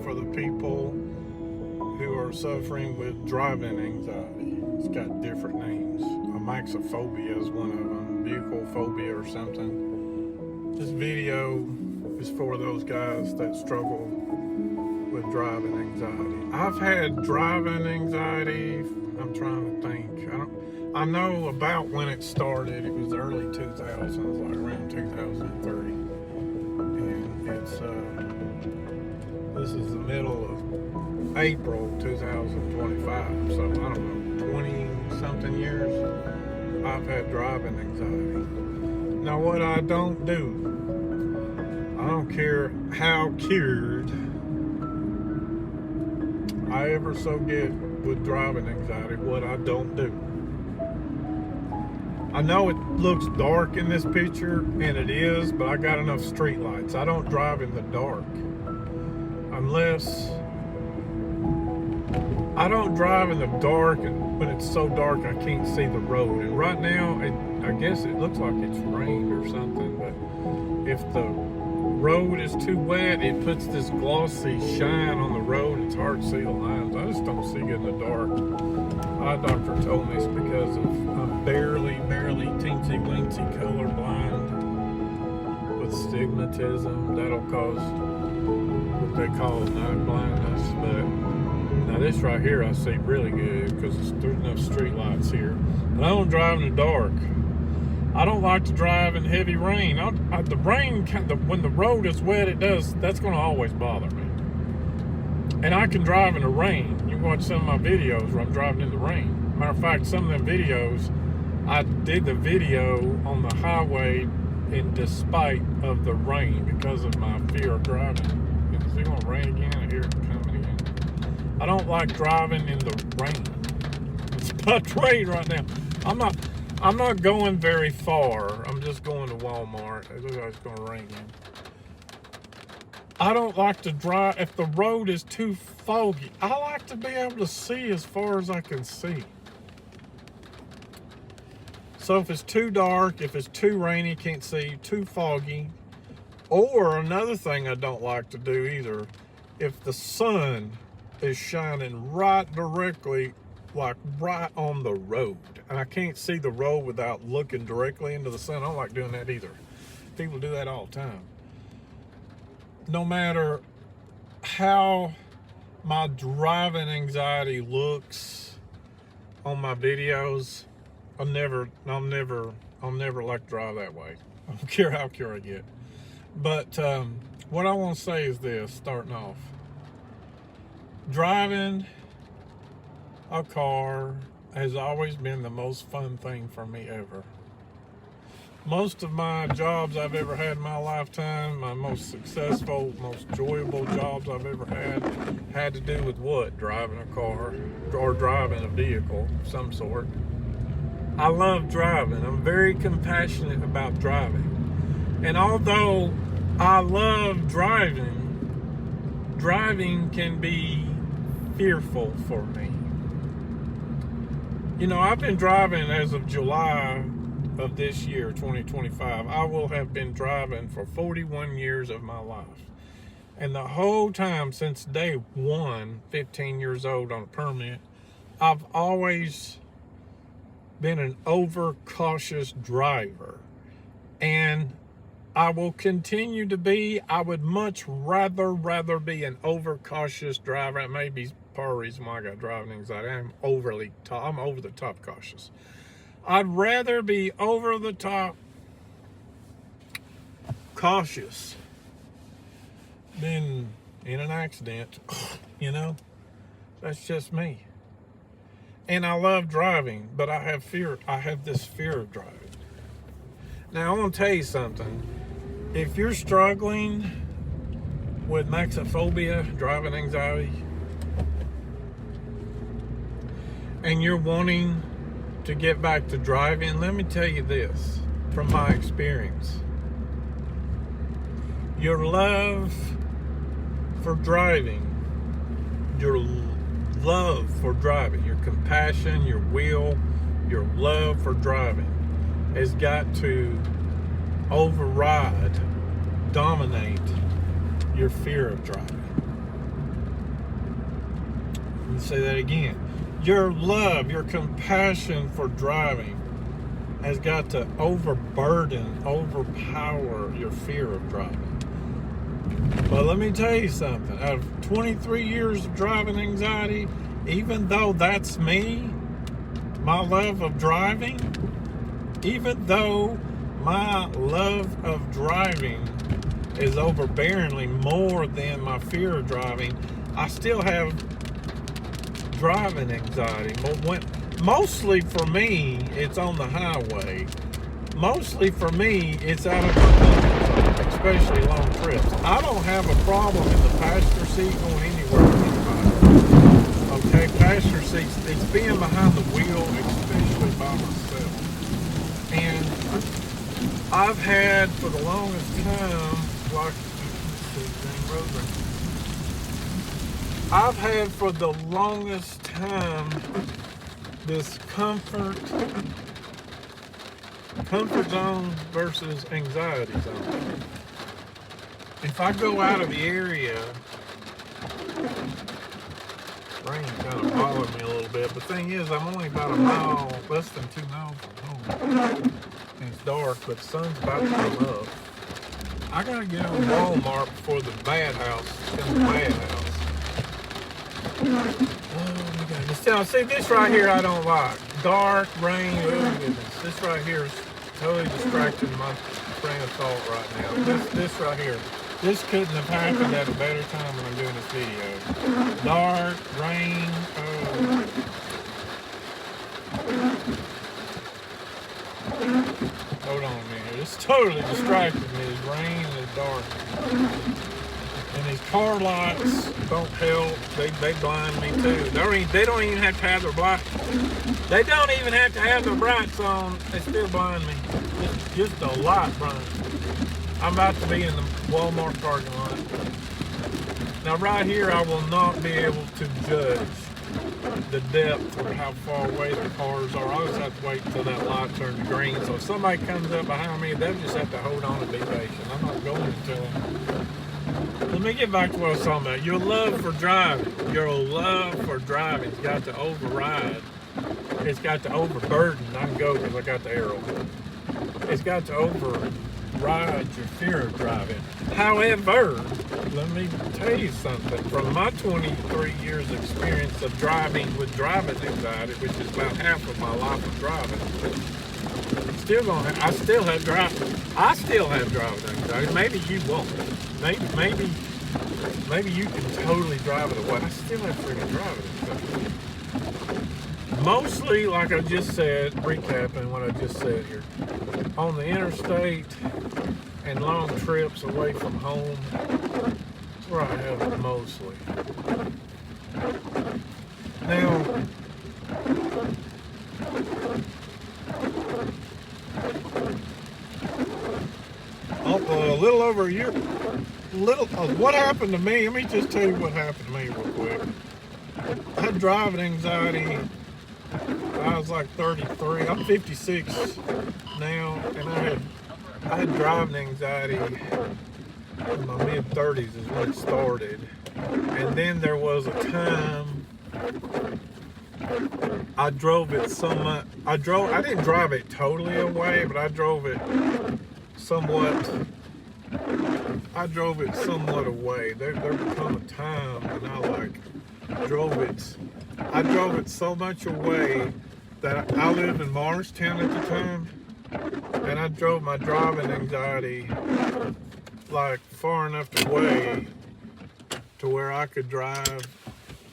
for the people who are suffering with driving anxiety. It's got different names. Amaxophobia is one of them, buccal phobia or something. This video is for those guys that struggle with driving anxiety. I've had driving anxiety, I'm trying to think. I know about when it started. It was the early 2000s, like around 2003. And it's, this is the middle of April 2025. So, I don't know, 20 something years, I've had driving anxiety. Now, what I don't do, I don't care how cured I ever so get with driving anxiety, what I don't do. I know it looks dark in this picture, and it is, but I got enough street lights. I don't drive in the dark. Unless I don't drive in the dark and when it's so dark I can't see the road. And right now, I guess it looks like it's rained or something, but if the road is too wet, it puts this glossy shine on the road. It's hard to see the lines. I just don't see it in the dark. My doctor told me it's because I'm barely teensy weensy colorblind with stigmatism. That'll cause what they call night blindness. But now this right here I see really good because there's enough street lights here. But I don't drive in the dark. I don't like to drive in heavy rain. The rain, when the road is wet, that's going to always bother me. And I can drive in the rain. You watch some of my videos where I'm driving in the rain. Matter of fact, some of them videos, I did the video on the highway in despite of the rain because of my fear of driving. Is it going to rain again? I hear it coming again. I don't like driving in the rain. It's about to rain right now. I'm not going very far. I'm just going to Walmart. It looks like it's going to rain again. I don't like to drive if the road is too foggy. I like to be able to see as far as I can see. So if it's too dark, if it's too rainy, can't see, too foggy. Or another thing I don't like to do either, if the sun is shining right directly, like right on the road, and I can't see the road without looking directly into the sun. I don't like doing that either. People do that all the time. No matter how my driving anxiety looks on my videos, I'll never like to drive that way. I don't care how cured I get. But what I want to say is this, starting off. Driving a car has always been the most fun thing for me ever. Most of my jobs I've ever had in my lifetime, my most successful, most enjoyable jobs I've ever had to do with what? Driving a car or driving a vehicle of some sort. I love driving. I'm very compassionate about driving. And although I love driving can be fearful for me. You know, I've been driving as of July of this year, 2025. I will have been driving for 41 years of my life. And the whole time since day one, 15 years old on a permit, I've always been an overcautious driver. And I will continue to be. I would much rather be an overcautious driver. That may be part of the reason why I got driving anxiety. I'm over the top cautious. I'd rather be over the top cautious than in an accident, you know? That's just me. And I love driving, but I have this fear of driving. Now, I want to tell you something. If you're struggling with amaxophobia, driving anxiety, and you're wanting to get back to driving, let me tell you this from my experience. Your love for driving, your compassion, your will, your love for driving has got to dominate your fear of driving. me say that again. Your love, your compassion for driving has got to overpower your fear of driving. But let me tell you something. Out of 23 years of driving anxiety, even though that's me, my love of driving, even though my love of driving is overbearingly more than my fear of driving, I still have driving anxiety. Mostly for me, it's on the highway. Mostly for me, it's out of my comfort zone, especially long trips. I don't have a problem in the passenger seat going anywhere with anybody. Okay, passenger seats, it's being behind the wheel, especially by myself. And I've had for the longest time, I've had for the longest time this comfort zone versus anxiety zone. If I go out of the area, rain kind of bothered me a little bit. But the thing is, I'm only about a mile, less than 2 miles from home. And it's dark, but the sun's about to come up. I gotta get on Walmart before the bad house becomes the bad house. Oh my goodness. Now, see, this right here I don't like. Dark, rain, oh goodness. This right here is totally distracting my train of thought right now. This right here. This couldn't have happened at a better time when I'm doing this video. Dark, rain, oh. Hold on a minute. It's totally distracting me. It's rain and it's dark. And these car lights don't help. They blind me too. They don't even have to have their brights. They don't even have to have their brights on. They still blind me. Just a light blind. I'm about to be in the Walmart parking lot. Now right here, I will not be able to judge the depth or how far away the cars are. I always have to wait until that light turns green. So if somebody comes up behind me, they'll just have to hold on and be patient. I'm not going until them. Let me get back to what I was talking about. Your love for driving. Your love for driving has got to override. It's got to overburden. I can go because I got the arrow. It's got to override your fear of driving. However, let me tell you something. From my 23 years experience of driving with driving anxiety, which is about half of my life of driving, I still have driving anxiety. Maybe you won't. Maybe you can totally drive it away. I still have freaking driving anxiety. Mostly, like I just said, recapping what I just said here, on the interstate and long trips away from home, that's where I have it mostly. Now, a little over a year, what happened to me, let me just tell you what happened to me real quick. I had driving anxiety. I was like 33. I'm 56 now, and I had driving anxiety in my mid-30s is when it started. And then there was a time I drove it so much. I didn't drive it totally away, but I drove it somewhat away. There become a time when I drove it so much away that I lived in Morristown at the time, and I drove my driving anxiety like far enough away to where I could drive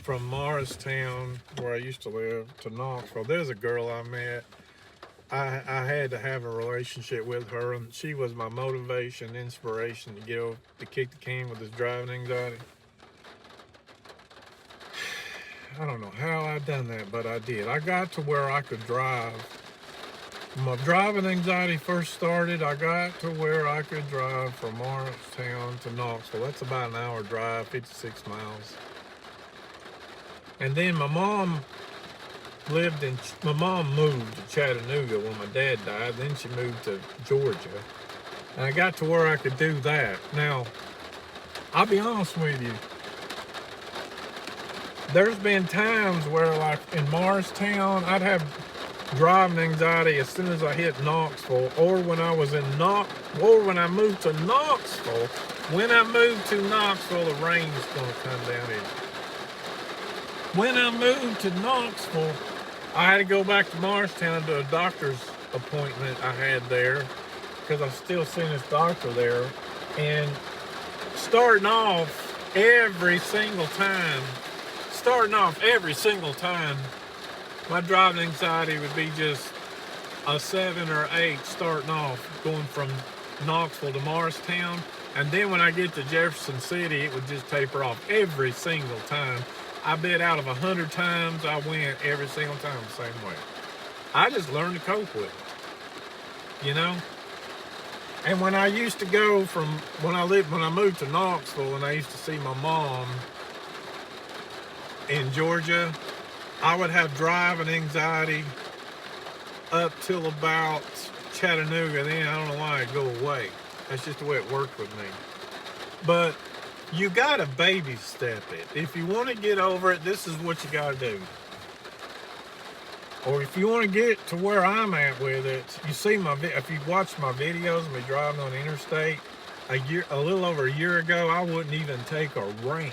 from Morristown, where I used to live, to Knoxville. There's a girl I met. I had to have a relationship with her, and she was my motivation, inspiration to kick the can with this driving anxiety. I don't know how I done that, but I did. I got to where I could drive. When my driving anxiety first started, I got to where I could drive from Morristown to Knoxville. That's about an hour drive, 56 miles. And then my mom moved to Chattanooga when my dad died. Then she moved to Georgia. And I got to where I could do that. Now, I'll be honest with you. there's been times where, like in Morristown, I'd have driving anxiety as soon as I hit Knoxville, or when I was in or when I moved to Knoxville. When I moved to Knoxville, the rain's gonna come down here. When I moved to Knoxville, I had to go back to Morristown to a doctor's appointment I had there, because I still seeing this doctor there. And starting off every single time, my driving anxiety would be just a 7 or 8 starting off, going from Knoxville to Morristown. And then when I get to Jefferson City, it would just taper off every single time. I bet out of 100 times, I went every single time the same way. I just learned to cope with it, you know? And when I used to go from, when I moved to Knoxville and I used to see my mom in Georgia, I would have driving anxiety up till about Chattanooga. Then I don't know why it'd go away. That's just the way it worked with me. But you gotta baby step it. If you want to get over it, this is what you gotta do. Or if you want to get to where I'm at with it, you see if you watch my videos of me driving on the interstate, a little over a year ago, I wouldn't even take a ramp.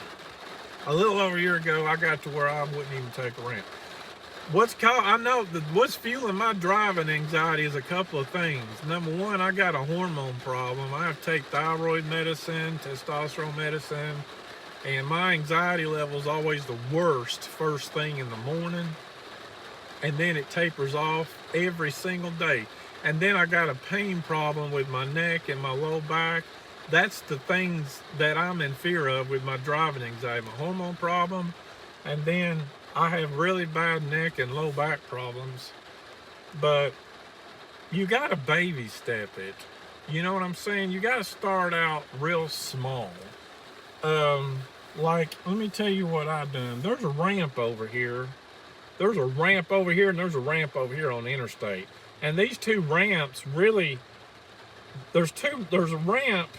A little over a year ago, I got to where I wouldn't even take a ramp. What's fueling my driving anxiety is a couple of things. Number one, I got a hormone problem. I have to take thyroid medicine, testosterone medicine, and my anxiety level is always the worst first thing in the morning. And then it tapers off every single day. And then I got a pain problem with my neck and my low back. That's the things that I'm in fear of with my driving anxiety. My hormone problem, and then I have really bad neck and low back problems. But you gotta baby step it. You know what I'm saying? You gotta start out real small. Like, let me tell you what I've done. There's a ramp over here. There's a ramp over here and there's a ramp over here on the interstate. And these two ramps really, there's a ramp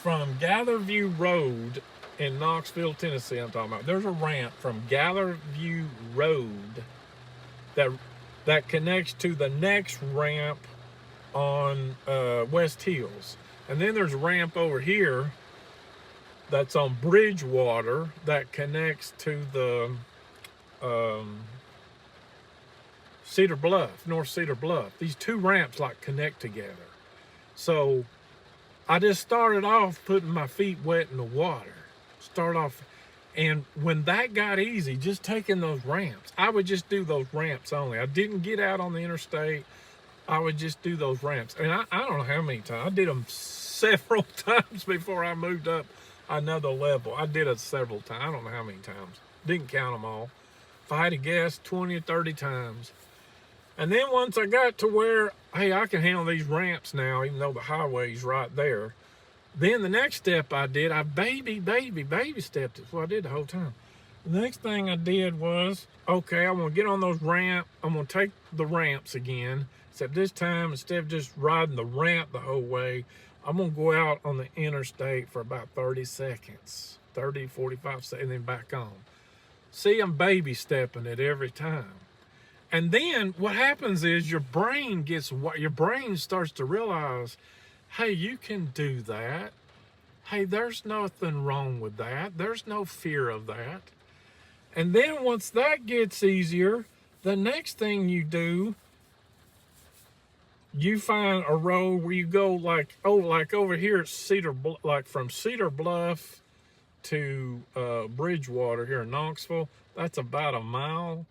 from Gatherview Road in Knoxville, Tennessee, I'm talking about. There's a ramp from Gatherview Road that connects to the next ramp on West Hills. And then there's a ramp over here that's on Bridgewater that connects to the Cedar Bluff, North Cedar Bluff. These two ramps like connect together. So I just started off putting my feet wet in the water. And when that got easy, just taking those ramps, I would just do those ramps only. I didn't get out on the interstate. I would just do those ramps. And I don't know how many times. I did them several times before I moved up another level. I did it several times. I don't know how many times. Didn't count them all. If I had to guess, 20 or 30 times. And then once I got to where, hey, I can handle these ramps now, even though the highway's right there. Then the next step I did, I baby stepped it. That's what I did the whole time. The next thing I did was, okay, I'm going to get on those ramps. I'm going to take the ramps again. Except this time, instead of just riding the ramp the whole way, I'm going to go out on the interstate for about 30 seconds. 30, 45 seconds, and then back on. See, I'm baby stepping it every time. And then what happens is your brain starts to realize, hey, you can do that. Hey, there's nothing wrong with that. There's no fear of that. And then once that gets easier, the next thing you do, you find a road where you go like over here at like from Cedar Bluff to Bridgewater here in Knoxville. That's about a mile.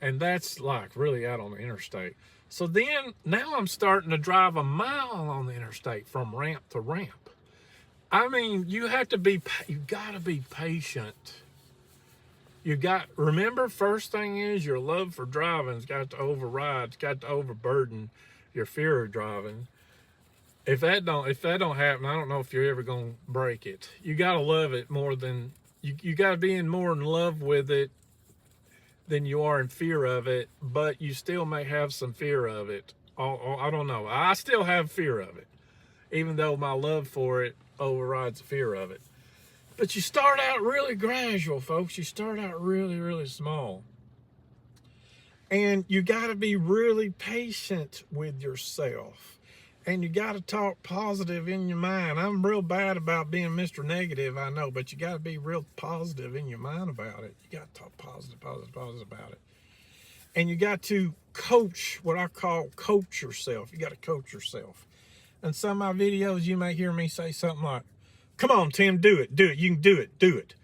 And that's like really out on the interstate. So then now I'm starting to drive a mile on the interstate from ramp to ramp. I mean, you gotta be patient. Remember, first thing is your love for driving's got to override, it's got to overburden your fear of driving. If that don't happen, I don't know if you're ever gonna break it. You gotta love it more than, you gotta be more in love with it than you are in fear of it, but you still may have some fear of it. I don't know. I still have fear of it, even though my love for it overrides the fear of it. But you start out really gradual, folks. You start out really, really small. And you got to be really patient with yourself. And you got to talk positive in your mind. I'm real bad about being Mr. Negative, I know, but you got to be real positive in your mind about it. You got to talk positive about it. And you got to coach, what I call coach yourself. You got to coach yourself. In some of my videos, you may hear me say something like, come on, Tim, do it. You can do it.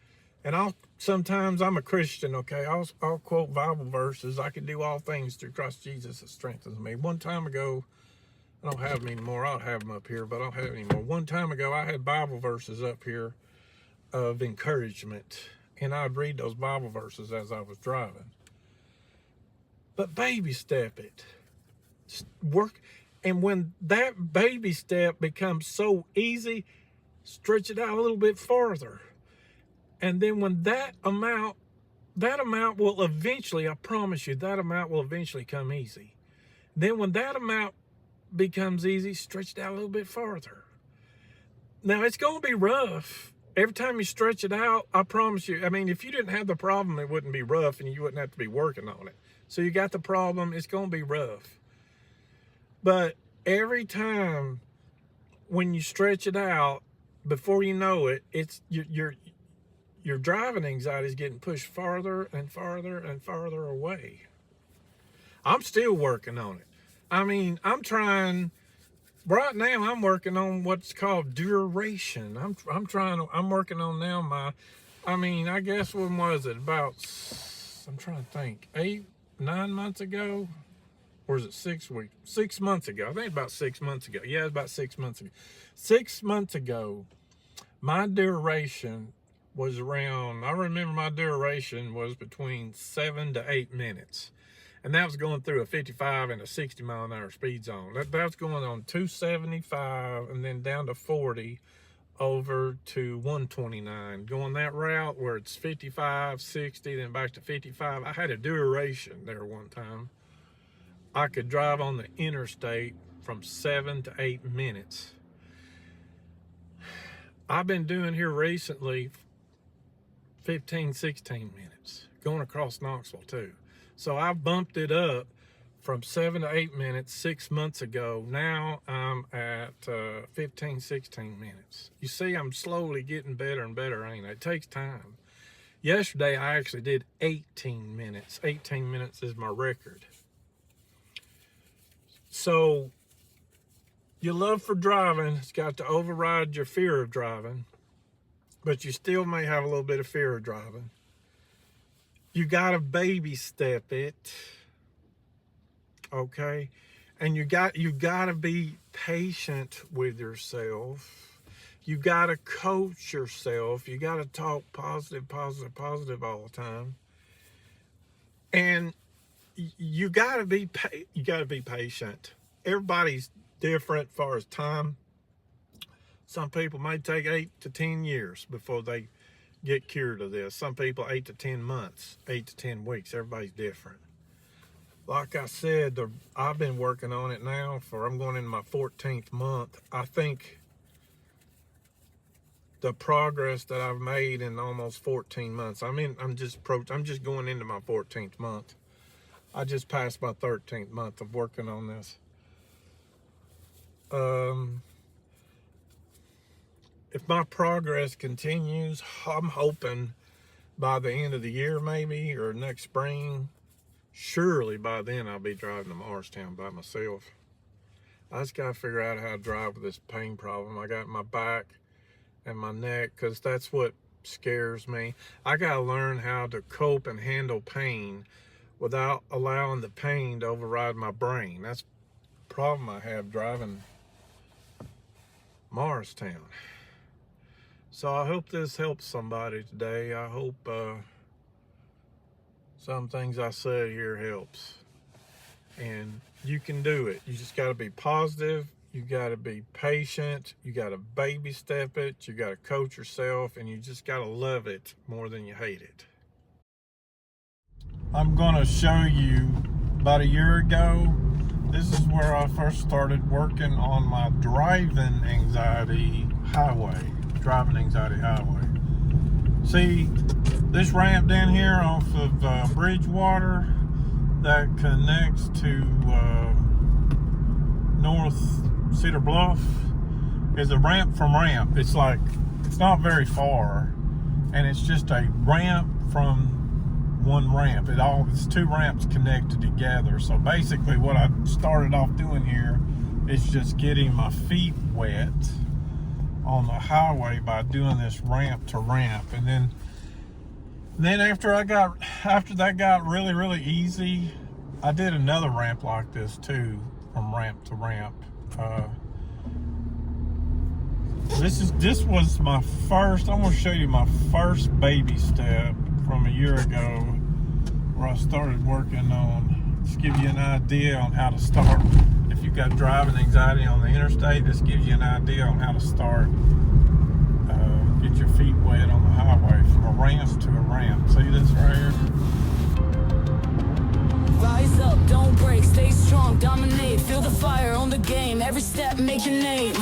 And sometimes I'm a Christian, okay? I'll quote Bible verses. I can do all things through Christ Jesus that strengthens me. One time ago, I don't have them anymore. I'll have them up here, but I don't have them anymore. One time ago, I had Bible verses up here of encouragement. And I'd read those Bible verses as I was driving. But baby step it. Just work. And when that baby step becomes so easy, stretch it out a little bit farther. And then when that amount will eventually, I promise you, that amount will eventually come easy. Then when that amount becomes easy, stretch it out a little bit farther. Now, it's going to be rough. Every time you stretch it out, I promise you, I mean, if you didn't have the problem, it wouldn't be rough and you wouldn't have to be working on it. So you got the problem, it's going to be rough. But every time when you stretch it out, before you know it, it's your driving anxiety is getting pushed farther and farther and farther away. I'm still working on it. I mean, right now I'm working on what's called duration. I'm working on now I guess when was it? I'm trying to think, 9 months ago? Or is it 6 weeks? 6 months ago. I think about 6 months ago. Yeah, it was about 6 months ago. 6 months ago, my duration was I remember my duration was between 7 to 8 minutes. And that was going through a 55 and a 60 mile an hour speed zone. That was going on 275 and then down to 40 over to 129. Going that route where it's 55, 60, then back to 55. I had a duration there one time. I could drive on the interstate from 7 to 8 minutes. I've been doing here recently 15, 16 minutes, going across Knoxville too. So I've bumped it up from 7 to 8 minutes 6 months ago. Now I'm at 15, 16 minutes. You see, I'm slowly getting better and better, ain't it? It takes time. Yesterday, I actually did 18 minutes. 18 minutes is my record. So your love for driving has got to override your fear of driving, but you still may have a little bit of fear of driving. You got to baby step it, okay? And you got to be patient with yourself. You got to coach yourself. You got to talk positive all the time. And you got to be patient. Everybody's different as far as time. Some people may take 8 to 10 years before they get cured of this. Some people 8 to 10 months, 8 to 10 weeks. Everybody's different. Like I said, I've been working on it now I'm going into my 14th month. I think the progress that I've made in almost 14 months. I'm just going into my 14th month. I just passed my 13th month of working on this. If my progress continues, I'm hoping by the end of the year maybe, or next spring, surely by then I'll be driving to Morristown by myself. I just got to figure out how to drive with this pain problem I got in my back and my neck, because that's what scares me. I got to learn how to cope and handle pain without allowing the pain to override my brain. That's the problem I have driving Morristown. So I hope this helps somebody today. I hope some things I said here helps. And you can do it. You just got to be positive. You got to be patient. You got to baby step it. You got to coach yourself, and you just got to love it more than you hate it. I'm going to show you about a year ago. This is where I first started working on my driving anxiety highway. See, this ramp down here off of Bridgewater that connects to North Cedar Bluff is a ramp from ramp. It's like, it's not very far, and it's just a ramp from one ramp. It's two ramps connected together. So basically what I started off doing here is just getting my feet wet on the highway by doing this ramp to ramp. And then after that got really easy, I did another ramp like this too, from ramp to ramp. This was my first, I'm gonna show you my first baby step from a year ago, where I started working on, just give you an idea on how to start. If you've got driving anxiety on the interstate, this gives you an idea on how to start, get your feet wet on the highway from a ramp to a ramp. See this right here? Rise up, don't break, stay strong, dominate, feel the fire on the game, every step make your name.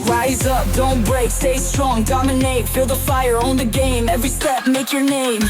Rise up, don't break, stay strong, dominate, feel the fire, own the game, every step make your name.